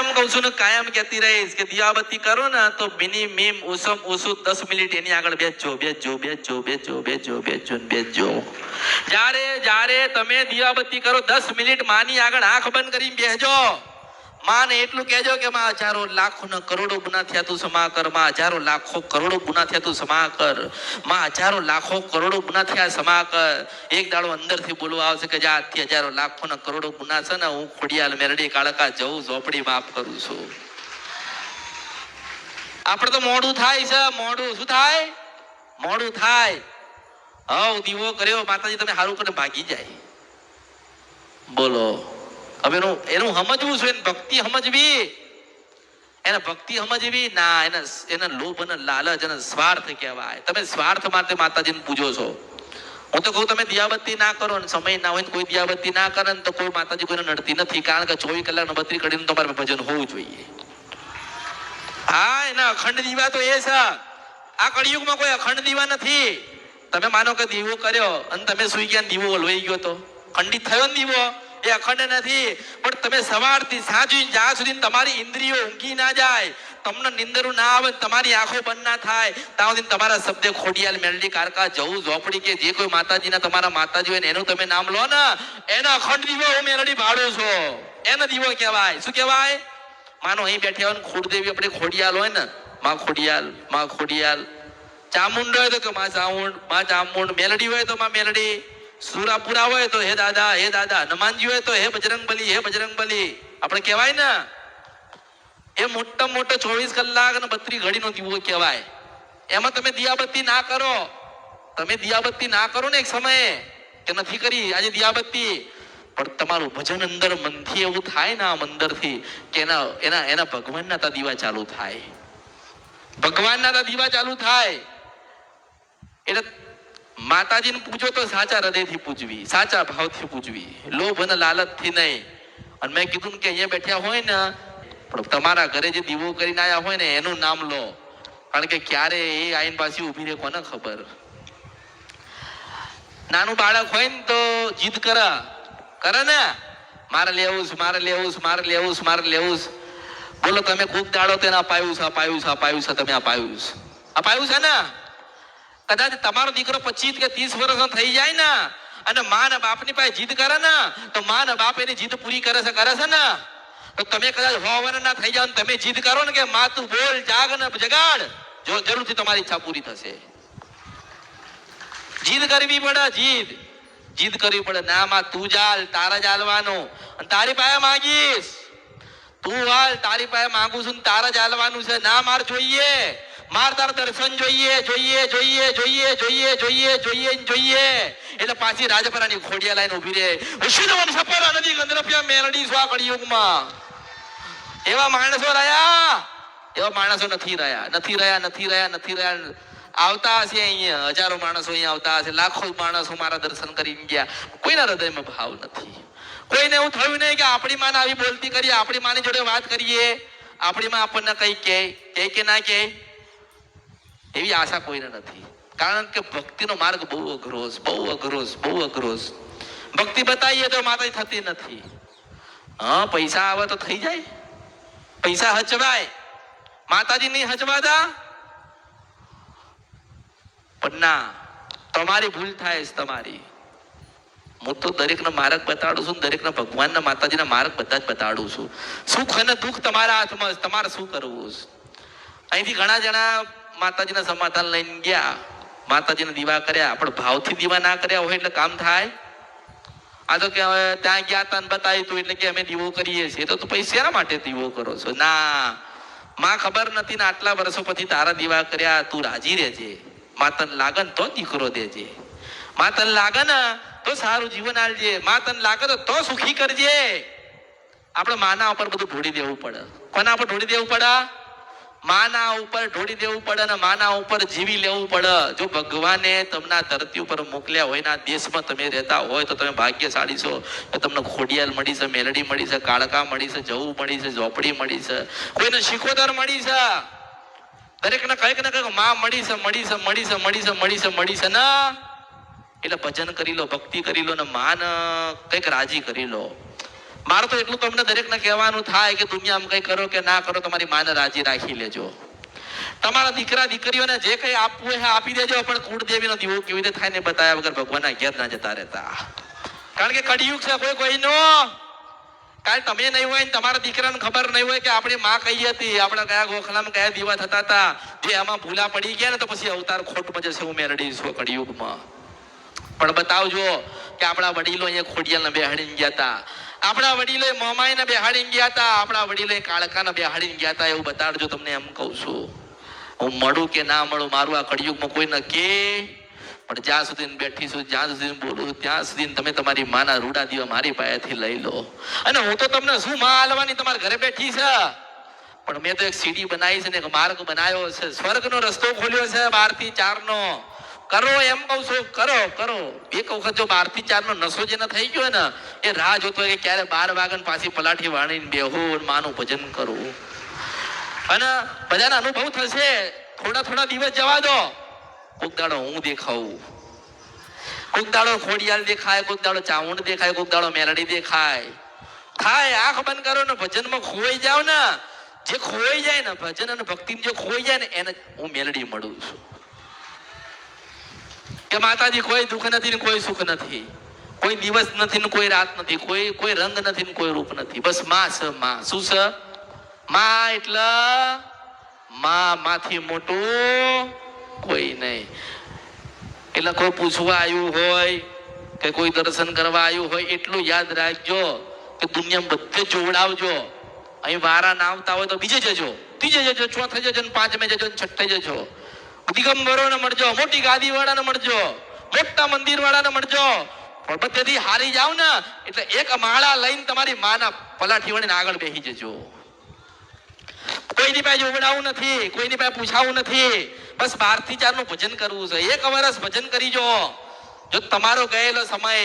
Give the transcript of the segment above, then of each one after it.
કાયમ કહું છું ને કાયમ કહેતી રહીશ કે દિયાબત્તી કરો ને તો મિનિમમ ઓછું 10 મિનિટ એની આગળ બેસજો. જ્યારે તમે દિયાબત્તી કરો 10 મિનિટ માની આગળ આંખ બંધ કરીને બેસજો. માને એટલું કહેજો કે માં હજારો લાખો ને કરોડો ગુના થયા તું ક્ષમા કર, માં હજારો લાખો કરોડો ગુના થયા તું ક્ષમા કર, માં હજારો લાખો કરોડો ગુના થયા ક્ષમા કર. એક દાડો અંદરથી બોલવા આવશે કે જા આજથી હજારો લાખો ને કરોડો ગુના છે ને હું ખોડિયાલ મેરડી કાળકા જવું ઝોપડી માફ કરું છું. આપણે તો મોડું થાય છે, શું થાય? મોડું થાય. હવ દીવો કર્યો માતાજી તમે સારું કરીને ભાગી જાય. બોલો હવે એનું સમજવું છે, ભક્તિ સમજવી, એને ભક્તિ સમજવી ના, એને લોભ અને લાલચ અને સ્વાર્થ કહેવાય. તમે સ્વાર્થ માટે માતાજીને પૂજો છો. હું તો કહું તમે દિયાબત્તી ના કરો ને સમય ના હોય ને કોઈ દિયાબત્તી ના કરે ને તો કોઈ માતાજી કોઈને નડતી નથી. કારણ કે 24 કલાક નવરાત્રી કરીને તમારે ભજન હોવું જોઈએ. હા, એના અખંડ દીવા તો એ છે. આ કળિયુગમાં કોઈ અખંડ દીવા નથી. તમે માનો કે દીવો કર્યો અને તમે સુઈ ગયા દીવો ઓલવાઈ ગયો તો ખંડિત થયો ને દીવો, એ અખંડ નથી. પણ તમે સવારથી સાંજ જ્યાં સુધી તમારી ઇન્દ્રિયો ઊંઘી ના જાય, તમને નિંદરું ના આવે, તમારી આંખો બંધ ના થાય ત્યાં સુધી તમારા શબ્દે ખોડિયાલ મેરડી કાળકા જવું ઝોપડી કે જે કોઈ માતાજીના તમારા માતાજી હોય ને એનું તમે નામ લો ને, એનો અખંડ દીવો હું મેરડી ભાડું છું. એનો દીવો કહેવાય. શું કહેવાય? માનો અહીં બેઠા હોય ને ખોડદેવી આપણે ખોડિયાલ હોય ને, માં ખોડિયાલ, ચામુંડ હોય તો કે માં ચામુંડ, મેલડી હોય તો માં મેલડી, સુરાપુરા હોય તો હે દાદા, હનુમાનજી હોય તો હે બજરંગબલી. આપણે કહેવાય ને એ મોટો 24 કલાક અને 32 ઘડીનો દીવો કહેવાય. એમાં તમે દિયાબત્તી ના કરો ને એક સમયે કે નથી કરી આજે દિયાબત્તી, પણ તમારું ભજન અંદર મનથી એવું થાય ને આમ અંદરથી કે એના ભગવાનના દીવા ચાલુ થાય. એટલે માતાજીને પૂજો તો સાચા હૃદયથી પૂજવી, સાચા ભાવથી પૂજવી, લોભ અને લાલચથી નહીં. અને મેં કીધું કે અહીંયા બેઠા હોય ને પણ તમારા ઘરે જે દીવો કરીને આવ્યા હોય ને એનું નામ લો. કારણ કે ક્યારે એ આઈન પાછી ઉભી રહે કોને ખબર. નાનું બાળક હોય ને તો જીદ કરે ને, મારે લેવું. બોલો તમે ખૂબ દાડો તેને અપાયું છે, તમે અપાયું છે ને. કદાચ તમારો દીકરો 25 કે 30 વર્ષનો થઈ જાય ને અને મા ને બાપની પાસે જીદ કરે ને તો મા ને બાપ એની જીદ પૂરી કરે છે ને. તો તમે કદાચ 100 વર્ષના થઈ જાવ ને તમે જીદ કરો ને કે મા તું બોલ, જાગ ને જગાડ, જરૂરથી તમારી ઈચ્છા પૂરી થશે. જીદ કરવી પડે. ના માં તું જાલ, તારા જાલવાનું, અને તારી પાસે માંગીશ, તું હાલ તારી પાસે માંગુ છું તારા જાલવાનું છે. ના માર જોઈએ, માર તાર દર્શન જોઈએ. એટલે પાછી રાજપરાની ખોડિયા લાઈન ઉભી રહે. કળિયુગમાં એવા માણસો નથી રહ્યા. આવતા હશે અહીંયા હજારો માણસો, અહીંયા આવતા હશે લાખો માણસો મારા દર્શન કરીને ગયા. કોઈના હૃદયમાં ભાવ નથી. કોઈને એવું થયું નહીં કે આપણી માને આવી બોલતી કરીએ, આપણી માની જોડે વાત કરીએ, આપણી માં આપણને કઈ કે ના કે, એવી આશા કોઈને નથી. કારણ કે ભક્તિનો માર્ગ બહુ અઘરો. ભક્તિ બતાવીએ તો માતાજી થતી નથી. હા, પૈસા આવે તો થઈ જાય, પૈસા હચવાય, માતાજી નહીં હચવાતા. પણ ના, તમારી ભૂલ થાય છે. હું તો દરેકનો માર્ગ બતાડું છું, દરેકના ભગવાનના માતાજીના માર્ગ બધા જ બતાડું છું. સુખ અને દુઃખ તમારા હાથમાં, તમારે શું કરવું. અહીંથી ઘણા જણા માતાજીના સમાધાન લઈને ગયા, માતાજીના દીવા કર્યા, પણ ભાવથી દીવા ના કર્યા હોય એટલે કામ થાય? આ તો કે હવે ત્યાં ગયા તા બતાવ્યું તું એટલે કે અમે દીવો કરીએ છીએ. તો પૈસા માટે દીવો કરો છો? ના, માં ખબર નથી ને આટલા વર્ષો પછી તારા દીવા કર્યા, તું રાજી રહેજે. માતાને લાગે ને તો દીકરો દેજે, માતાને લાગે ને તો સારું જીવન આલજે, માતાને લાગે તો સુખી કરજે. આપણે માના ઉપર બધું ઢોળી દેવું પડે. કોના ઉપર ઢોળી દેવું પડે? માના ઉપર ઢોળી દેવું પડે અને માના ઉપર જીવી લેવું પડે. જો ભગવાને તમને ધરતી ઉપર મોકલ્યા હોય ને આ દેશમાં તમે રહેતા હોય તો તમે ભાગ્યશાળી છો. તમને ખોડિયાલ મળી છે, મેલડી મળી છે, કાળકા મળી છે, જવું મળી છે, ઝોપડી મળી છે, કોઈને શિકોતર મળી છે. દરેકને કંઈક ને કંઈક માં મળી છે ને. એટલે ભજન કરી લો, ભક્તિ કરી લો ને માન કંઈક રાજી કરી લો. મારે તો એટલું તમને દરેકને કહેવાનું થાય કે દુનિયામાં કઈ કરો કે ના કરો, તમારી માને રાજી રાખી લેજો. તમારા દીકરા દીકરીઓને જે કઈ આપવું હોય આપી દેજો, પણ કુળદેવીનો દીવો કેવી રીતે થાય ને બતાવ્યા વગર ભગવાનના ઘેર ના જતા રહેતા. કારણ કે કળિયુગ છે કોઈનો. કારણ તમે નહીં હોય ને તમારા દીકરાને ખબર નહીં હોય કે આપણી માં કઈ હતી, આપણા કયા ગોખલામાં કયા દીવા થતા હતા, જે આમાં ભૂલા પડી ગયા ને તો પછી અવતાર ખોટમાં જશે. હું મેળડીશું કળિયુગમાં. પણ બતાવજો કે આપણા વડીલો અહીંયા ખોડિયાલને બેહાડીને ગયા હતા, આપણા વડીલોએ મોમાઈને બેહાડીને ગયા હતા, આપણા વડીલોએ કાળકાને બેહાડીને ગયા હતા. એવું બતાડજો. તમને એમ કહું છું, હું મળું કે ના મળું, મારું આ કળિયુગમાં કોઈ નક્કી. પણ જ્યાં સુધી બેઠીશું, જ્યાં સુધી બોલું, ત્યાં સુધી તમે તમારી માના રૂડા દીવા મારી પાસેથી લઈ લો. અને હું તો તમને શું માં હાલવાની, તમારા ઘરે બેઠી છે. પણ મેં તો એક સીડી બનાવી છે ને એક માર્ગ બનાવ્યો છે, સ્વર્ગનો રસ્તો ખોલ્યો છે 12 થી 4 નો. કરો એમ કહું છું, કરો કરો. એક વખત જો 12 થી 4 નો નશો જેને થઈ ગયો ને, એ રાહ જોતો કે ક્યારે 12 વાગે પાછી પલાઠી વાળીને બેહું, માનું ભજન કરું. અને બધાને અનુભવ થશે. થોડા થોડા દિવસ જવા દો. કોક દાડો હું દેખાવું, કોક દાડો ખોડિયાલ દેખાય, કોક દાડો ચામુંડ દેખાય, કોક દાડો મેલડી દેખાય. થાય આંખ બંધ કરો ને ભજનમાં ખોઈ જાવ ને, જે ખોઈ જાય ને ભજન અને ભક્તિ જે ખોઈ જાય ને એને હું મેલડી મળું છું. કે માતાજી કોઈ દુઃખ નથી ને કોઈ સુખ નથી, કોઈ દિવસ નથી ને કોઈ રાત નથી, કોઈ રંગ નથી ને કોઈ રૂપ નથી. બસ માં છે. માં શું છે? માં એટલે માંથી મોટું કોઈ નહીં. એટલે કોઈ પૂછવા આવ્યું હોય કે કોઈ દર્શન કરવા આવ્યું હોય, એટલું યાદ રાખજો કે દુનિયામાં બધે જોવડાવજો. અહીં વારા ના આવતા હોય તો બીજે જજો, ત્રીજે જજો, ચોથે જજો, પાંચમે જજો, છઠ્ઠે જજો. દિગંબરોને મળજો, મોટી ગાદી વાળાને મળજો, મોટા મંદિર વાળાને મળજો. પણ બધેથી હારી જાવ ને એટલે એક માળા લઈને તમારી માના પલાઠી વળીને આગળ બેસી જજો. કોઈની પાસે જોવડાવું નથી, કોઈની પાસે પૂછાવું નથી. બસ 12 થી 4 નું ભજન કરવું છે. 1 વર્ષ ભજન કરીજો. જો તમારો ગયેલો સમય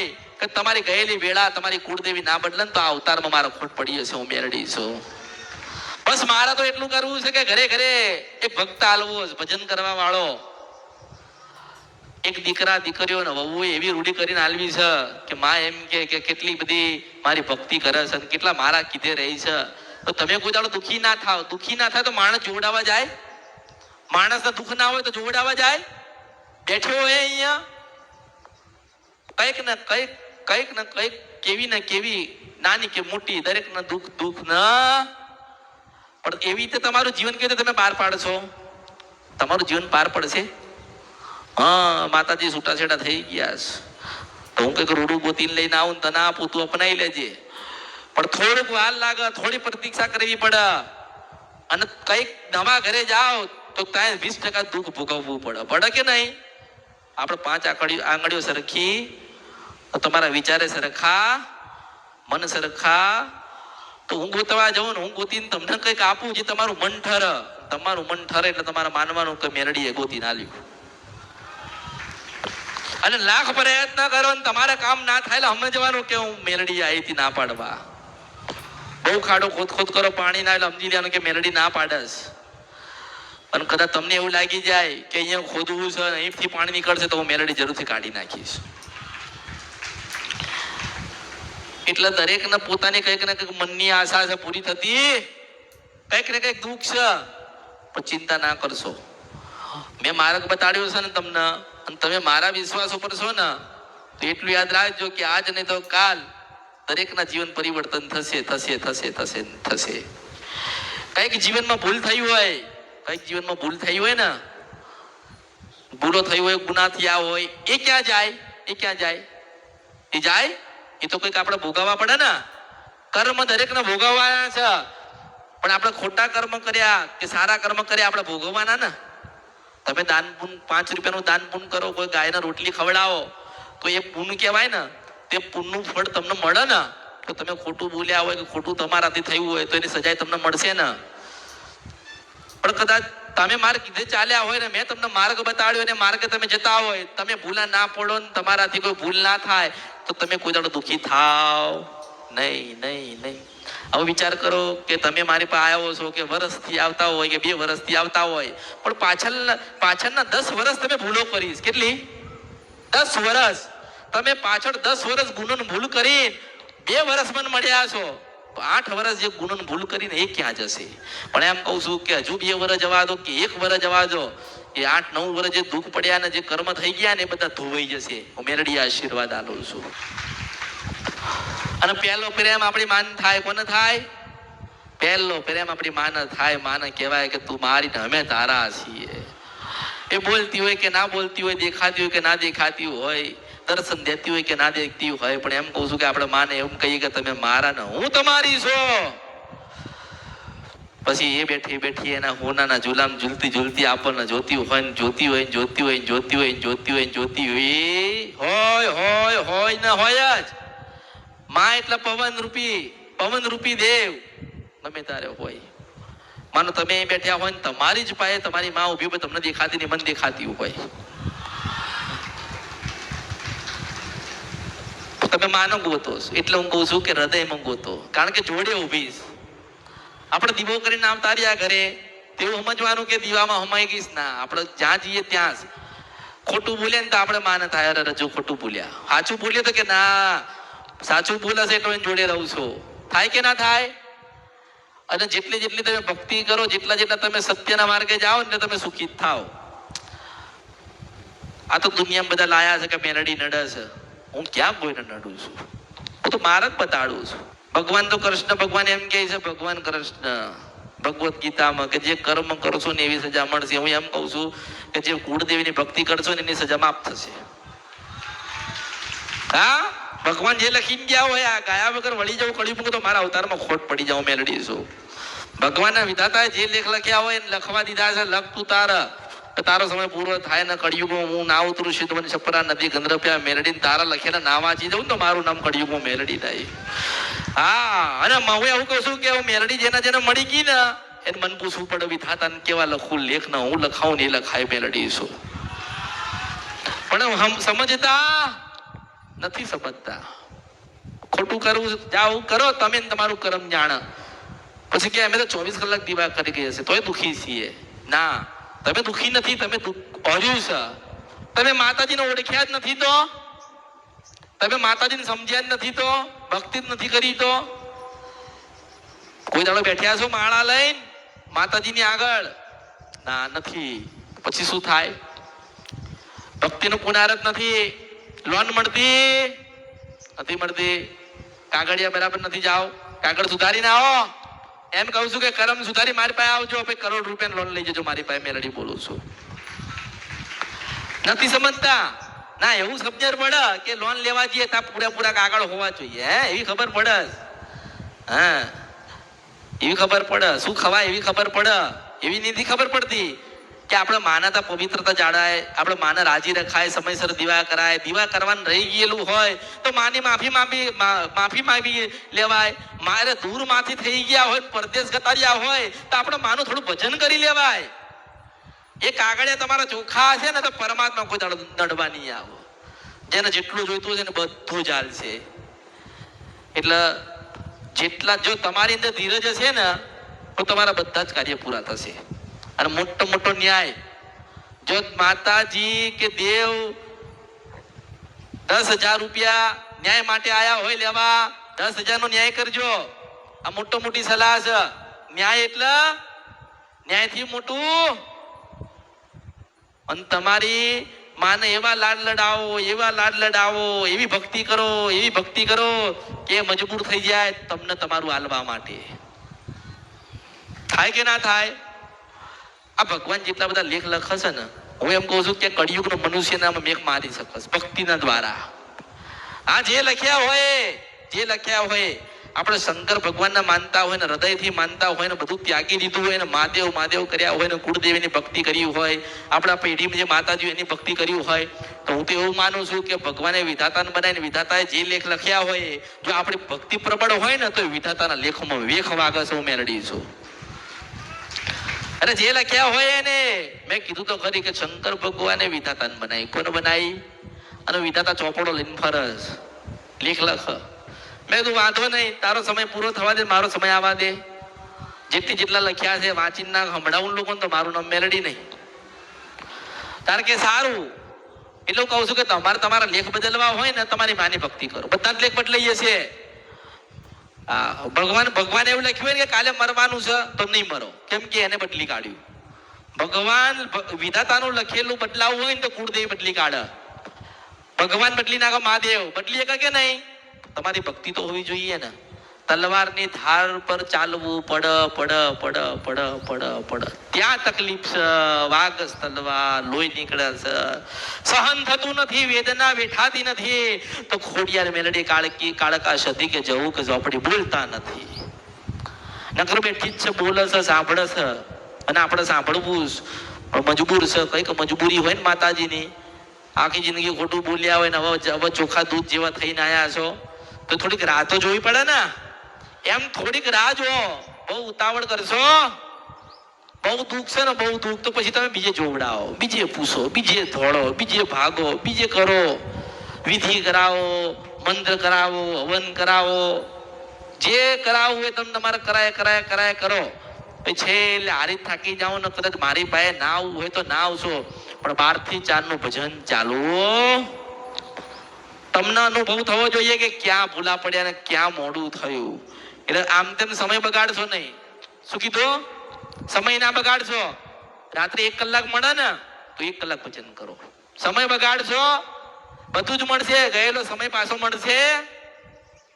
કે તમારી ગયેલી વેળા તમારી કુળદેવી ના બદલે તો આ અવતારમાં મારો ખોટ પડી હશે. હું મેરડી છું. બસ મારે તો એટલું કરવું છે કે ઘરે ઘરે એક ભક્ત આલવો, ભજન કરવા વાળો. એક દીકરા દીકરીઓને વહુ એવી રૂઢી કરીને આલવી છે કે માં એમ કે કેટલી બધી મારી ભક્તિ કરે છે, કેટલા મારા કીધે રહી છે. તો તમે કોઈ દાડો દુઃખી ના થાવ. દુઃખી ના થાય તો માણસ જોડાવા જાય? માણસને દુઃખ ના હોય તો જોડાવા જાય? બેઠ્યો હોય અહીંયા કઈક ને કઈક કેવી ને કેવી નાની કે મોટી દરેક ને દુઃખ ના. પણ એવી રીતે તમારું જીવન કેવી રીતે તમે પાર પાડશો? તમારું જીવન પાર પડશે? હા, માતાજી છૂટાછેડા થઈ ગયા તો હું કઈક રૂડું ગોતીને લઈને આવું તને આપું, તું અપનાવી લેજે. પણ થોડુંક વાર લાગે, થોડી પ્રતીક્ષા કરવી પડે. અને કઈક નવા ઘરે જાઓ તો ત્યાં 20% દુઃખ ભોગવવું પડે કે નહીં? આપણે 5 આંગળીઓ સરખી, તમારા વિચારે સરખા, મન સરખા. તો હું ગોતવા જાઉં ને હું ગોતીને તમને કઈક આપું જે તમારું મન ઠરે. તમારું મન ઠરે એટલે તમારે માનવાનું કે મેરડીએ ગોતીને આલ્યું. અને લાખ પ્રયત્ન કરો ને તમારે કામ ના થાય એટલે સમજવાનું કે હું મેરડી આવી હતી ના પાડવા. બહુ ખાડો ખોદ કરો પાણી ના એટલે સમજી લેવાનું કે મેરડી ના પાડસ. અને કદાચ તમને એવું લાગી જાય કે અહીંયા ખોદવું છે અહીંથી પાણી નીકળશે તો હું મેરડી જરૂરથી કાઢી નાખીશ. એટલે દરેકને પોતાની કંઈક ને કંઈક મનની આશા છે પૂરી થતી, કંઈક ને કંઈક દુઃખ છે. પણ ચિંતા ના કરશો. મેં માર્ગ બતાડ્યો છે ને તમને, અને તમે મારા વિશ્વાસ ઉપર છો ને તો એટલું યાદ રાખજો કે આજ નહીં તો કાલ દરેકના જીવન પરિવર્તન થશે થશે થશે થશે થશે. કંઈક જીવનમાં ભૂલ થઈ હોય, કંઈક જીવનમાં ભૂલ થઈ હોય ને, ભૂલો થઈ હોય, ગુના થયા હોય, એ ક્યાં જાય? એ ક્યાં જાય? એ જાય એ તો કંઈક આપણે ભોગવવા પડે ને. કર્મ દરેકને ભોગવવાના છે. પણ આપણે ખોટા કર્મ કર્યા કે સારા કર્મ કર્યા આપણે ભોગવવાના ને. તમે દાન પુન 5 રૂપિયાનું દાન પુન કરો, કોઈ ગાયને રોટલી ખવડાવો તો એ પુન કહેવાય ને. તે પુનનું ફળ તમને મળે ને. તો તમે ખોટું બોલ્યા હોય કે ખોટું તમારાથી થયું હોય તો એની સજાય તમને મળશે ને. પણ કદાચ તમે માર્ગ કીધે ચાલ્યા હોય ને, મેં તમને માર્ગ બતાડ્યો અને માર્ગે તમે જતા હોય, તમે ભૂલા ના પડો ને તમારાથી કોઈ ભૂલ ના થાય તો તમે કોઈ દાડો દુઃખી થાવ નહીં નહીં નહીં. હવે વિચાર કરો કે તમે મારી પાસે આવ્યો છો કે વર્ષથી આવતા હોય કે 2 વર્ષથી આવતા હોય, પણ પાછળના 10 વર્ષ તમે ભૂલો કરીશ. કેટલી? 10 વર્ષ. તમે પાછળ 10 વર્ષ ગુનો ભૂલ કરી 2 વર્ષ મને મળ્યા છો, 8 વર્ષ જે ગુણ ભૂલ કરીને એ ક્યાં જશે? પણ એમ કહું છું કે હજુ 2 વર્ષ જવા દો કે 1 વર્ષ જવા દો, એ 8-9 વર્ષ જે દુઃખ પડ્યા ને જે કર્મ થઈ ગયા ને એ બધા ધોવાઈ જશે. હું મેલડી આશીર્વાદ આલું છું. અને પહેલો પ્રેમ આપણી માન થાય. કોને થાય? પહેલો પ્રેમ આપણી માને થાય. માને કહેવાય કે તું મારી ને અમે તારા છીએ. એ બોલતી હોય કે ના બોલતી હોય, દેખાતી હોય કે ના દેખાતી હોય, દર્શન દેતી હોય કે ના દેતી હોય, પણ એમ કહું છું કે આપણે માને એમ કહીએ કે તમે મારા ને હું તમારી છો. પછી એ બેઠી બેઠી એના હોનાના ઝૂલામ ઝૂલતી ઝૂલતી આપણને જોતી હોય ને જોતી હોય ને જોતી હોય ને જોતી હોય ને જોતી હોય ને જોતી હોય હોય હોય ને હોય જ. માં એટલે પવન રૂપી દેવ ગમે તારે હોય. માનો તમે બેઠ્યા હોય ને તમારી જ પાસે તમારી માં ઉભી હોય, તમને દેખાતી નહીં, મને દેખાતી હોય, તમે માનો ગોતો. એટલે હું કહું છું કે હૃદયમાં ગોતો, કારણ કે જોડે ઉભી. આપણે દીવો કરીને આવતા રહ્યા ઘરે, તેવું સમજવાનું કે દીવામાં હમાઈ ગઈશ ના. આપણે જ્યાં જઈએ ત્યાં ખોટું બોલે ને તો આપણે માને થાય અરે રજુ ખોટું બોલ્યા. સાચું બોલીએ તો કે ના સાચું બોલાશે એટલે જોડે રહું છું. થાય કે ના થાય? અને જેટલી જેટલી તમે ભક્તિ કરો, જેટલા જેટલા તમે સત્યના માર્ગે જાઓ ને તમે સુખી થાવ. આ તો દુનિયામાં બધા લાયા છે કે મેલડી નડે છે. હું ક્યાં કોઈને નડું છું? હું તો મારા જ બતાડું છું. ભગવાન તો કૃષ્ણ ભગવાન એમ કહે છે, ભગવાન કૃષ્ણ ભગવદ્ ગીતામાં કે જે કર્મ કરશો ને એવી સજા મળશે. હું એમ કહું છું કે જે કુળદેવીની ભક્તિ કરશો ને એની સજા માફ થશે. હા, ભગવાન જે લખીને ગયા હોય આ ગાયા વગર વળી જવું કળિયુગ તો મારા અવતારમાં ખોટ પડી જાવ મેલડી છું. ભગવાનના વિધાતાએ જે લેખ લખ્યા હોય એને લખવા દીધા છે. લખ તું તારો સમય પૂરો થાય ને કળિયુગમાં હું ના ઉતરું સિદ્ધવન છપરા નદી ગંધર્પ્યા મેલડી તારા લખેલા ના વાંચી જવું તો મારું નામ કળિયુગમાં મેલડી થાય. હા, અને હું એવું કહું છું કે મેલડી જેને મળી ગઈ ને એને મન પૂછવું પડે વિધાતા ને કેવા લખું લેખ ને હું લખાવું ને એ લખાય મેલડી છું. પણ હમ સમજતા નથી. સમજતા ખોટું કરવું જાવ કરો તમે તમારું કર્મ જાણ. પછી કે અમે તો 24 કલાક દીવા કરી ગયા છે તોય દુખી છીએ. ના, તમે દુખી નથી, તમે ઓર્યું છે. તમે માતાજીને ઓળખ્યા જ નથી તો, તમે માતાજીને સમજ્યા જ નથી તો, ભક્તિ જ નથી કરી તો. કોઈ દાડો બેઠ્યા છો માળા લઈને માતાજીની આગળ? ના, નથી. પછી શું થાય? ભક્તિનો પુનારત નથી. લોન મળતી નથી મળતી. કાગળિયા બરાબર નથી. જાઓ કાગળ સુધારીને આવો. એમ કહું છું કે કરમ સુધારી મારી પાસે આવજો, ભાઈ કરોડ રૂપિયા લોન લઈ જજો મારી પાસે. મેલડી બોલું છું. નથી સમજતા. ના, એવું સમજણ પડે કે લોન લેવા જઈએ ત્યાં પૂરા કાગળ હોવા જોઈએ. એવી ખબર પડે. હા, એવી ખબર પડે. શું ખવાય એવી ખબર પડે. એવી નથી ખબર પડતી કે આપણે માનતા પવિત્રતા જાળાય, આપણે માને રાજી રખાય, સમયસર દીવા કરાય. દીવા કરવાનું રહી ગયેલું હોય તો માની માફી માંગી લેવાય. મારે દૂર માંથી થઈ ગયા હોય, પરદેશ ગતાર્યા હોય તો આપણે માનું થોડું ભજન કરી લેવાય. એ કાગળિયા તમારા ચોખ્ખા છે ને તો પરમાત્મા કોઈ નડવા નહીં આવો. જેને જેટલું જોઈતું છે ને બધું જ હાલશે. એટલે જેટલા જો તમારી અંદર ધીરજ હશે ને તો તમારા બધા જ કાર્ય પૂરા થશે. અને મોટો ન્યાય જો માતાજી કે દેવ 10,000 રૂપિયા ન્યાય માટે આયા હોય લેવા, 10,000 નો ન્યાય કરજો. આ મોટી સલાહ છે. ન્યાય એટલે ન્યાયથી મોટું. અને તમારી માને એવા લાડ લડાવો, એવી ભક્તિ કરો કે મજબૂર થઈ જાય તમને તમારું હાલવા માટે. થાય કે ના થાય? આ ભગવાન જેટલા બધા લેખ લખશે ને, હું એમ કહું છું કે કળિયુગનો મનુષ્યના મેઘ મારી શકશે ભક્તિના દ્વારા. આ જે લખ્યા હોય આપણે શંકર ભગવાનના માનતા હોય ને હૃદયથી માનતા હોય ને બધું ત્યાગી દીધું હોય ને મહાદેવ કર્યા હોય ને કુળદેવીની ભક્તિ કરી હોય, આપણા પેઢીમાં જે માતાજી એની ભક્તિ કરી હોય, તો હું તો એવું માનું છું કે ભગવાને વિધાતાને બનાવીને વિધાતાએ જે લેખ લખ્યા હોય જો આપણી ભક્તિ પ્રબળ હોય ને તો વિધાતાના લેખોમાં વેખ વાગે છે. હું મેલડી છું. અરે જે લખ્યા હોય એને મેં કીધું તો ખરી કે શંકર ભગવાને વિધાતાને બનાવી. કોને બનાવી? અને વિધાતા ચોપડો લઈને ફરસ લેખ લખ. મેં કીધું વાંધો નહીં, તારો સમય પૂરો થવા દે, મારો સમય આવવા દે. જેટલા લખ્યા છે વાંચીને ના સંભળાવું લોકોને તો મારું નામ મેલડી નહીં. તારે કે સારું. એટલું કહું છું કે તમારા લેખ બદલવા હોય ને તમારી માની ભક્તિ કરો. બધા જ લેખ બદલાઈએ છે ભગવાન એવું લખ્યું હોય કે કાલે મરવાનું છે તો નહીં મરો, કેમ કે એને બદલી કાઢ્યું. ભગવાન વિધાતાનું લખેલું બદલાવું હોય ને તો કુળદેવી બદલી કાઢે. ભગવાન બદલી નાખો, મહાદેવ બદલી શકે કે નહીં? તમારી ભક્તિ તો હોવી જોઈએ ને. તલવારની ધાર પર ચાલવું પડ ત્યાં તકલીફ છે. વાઘ તલવાર લોહી નીકળે છે, સહન થતું નથી, વેદના વેઠાતી નથી, તો ખોડિયાર મેલડી કાળકા સધી કે જવું કે ઝોપડી બોલતા નથી. નકર બેઠી જ છે, બોલે છે, સાંભળે છે, અને આપણે સાંભળવું મજબૂર છે. કઈક મજબૂરી હોય ને માતાજીની. આખી જિંદગી ખોટું બોલ્યા હોય ને હવે ચોખા દૂધ જેવા થઈને આયા છો તો થોડીક રાહ તો જોવી પડે ને. એમ થોડીક રાહ જો. બહુ ઉતાવળ કરશો, બહુ દુઃખ છે ને, બહુ દુઃખ તો પછી તમે બીજે જોવડાવો, બીજે પૂછો, બીજે ધોળો, બીજે ભાગો, બીજે કરો, વિધિ કરાવો, મંત્ર કરાવો, હવન કરાવો, જે કરાવવું એ તમે તમારે કરાય કરો. છેલ્લે હારી થાકી જાઓ ને, કદાચ મારી પાસે ના આવવું હોય તો ના આવશો, પણ 12 થી 4 નું ભજન ચાલુ. તમને અનુભવ થવો જોઈએ કે ક્યાં ભૂલા પડ્યા ને ક્યાં મોડું થયું. એટલે આમ તેમ સમય બગાડશો નહીં. શું કીધું? સમય ના બગાડશો. રાત્રે 1 કલાક મળે ને તો 1 કલાક ભજન કરો. સમય બગાડશો બધું જ મળશે, ગયેલો સમય પાછો મળશે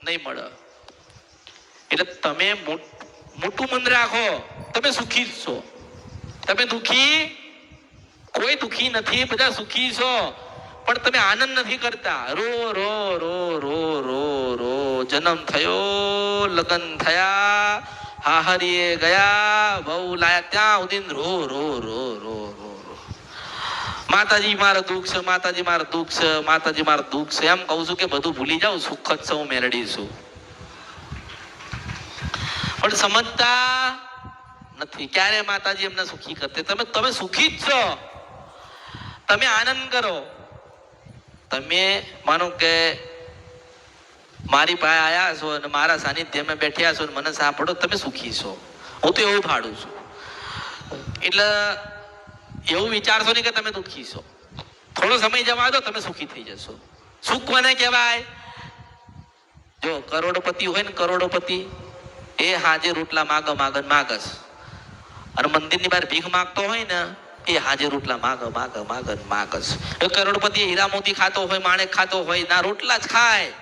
નહીં મળે. એટલે તમે મોટું મન રાખો, તમે સુખી જ છો. તમે દુખી, કોઈ દુખી નથી, બધા સુખી છો, પણ તમે આનંદ નથી કરતા. રો રો રો રો રો રો જન્મ થયો, લગ્ન થયા, હાહરીએ ગયા, બહુ લાયા, ત્યાં સુધી રો રો રો રો રો રો. માતાજી મારું દુઃખ છે, માતાજી મારું દુઃખ છે, માતાજી મારું દુઃખ છે. એમ કહું છું કે બધું ભૂલી જાઉં, સુખ જ છું, મેળડી છું. પણ સમજતા નથી. ક્યારે માતાજી એમને સુખી કરતે? તમે સુખી જ છો. તમે આનંદ કરો. તમે માનો કે મારી પાસે આયા છો અને મારા સાનિધ્યમાં બેઠ્યા છો, મને સાંભળો, તમે સુખી છો. હું તો એવું ફાડું છું. એટલે એવું વિચારશો નહીં કે તમે દુઃખી છો. થોડો સમય જવા દો, તમે સુખી થઈ જશો. સુખ કોને કહેવાય? જો કરોડપતિ હોય ને, કરોડપતિ એ હાજે રોટલા માગસ, અને મંદિરની બહાર ભીખ માગતો હોય ને એ હાજે રોટલા માગસ. એ કરોડપતિ હીરા મોતી ખાતો હોય, માણેક ખાતો હોય, ના રોટલા જ ખાય.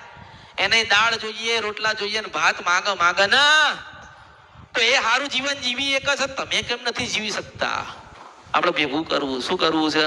એને દાળ જોઈએ, રોટલા જોઈએ ને ભાત માગ ના, તો એ સારું જીવન જીવી એક છે. તમે કેમ નથી જીવી શકતા? આપણે ભેગું કરવું. શું કરવું છે?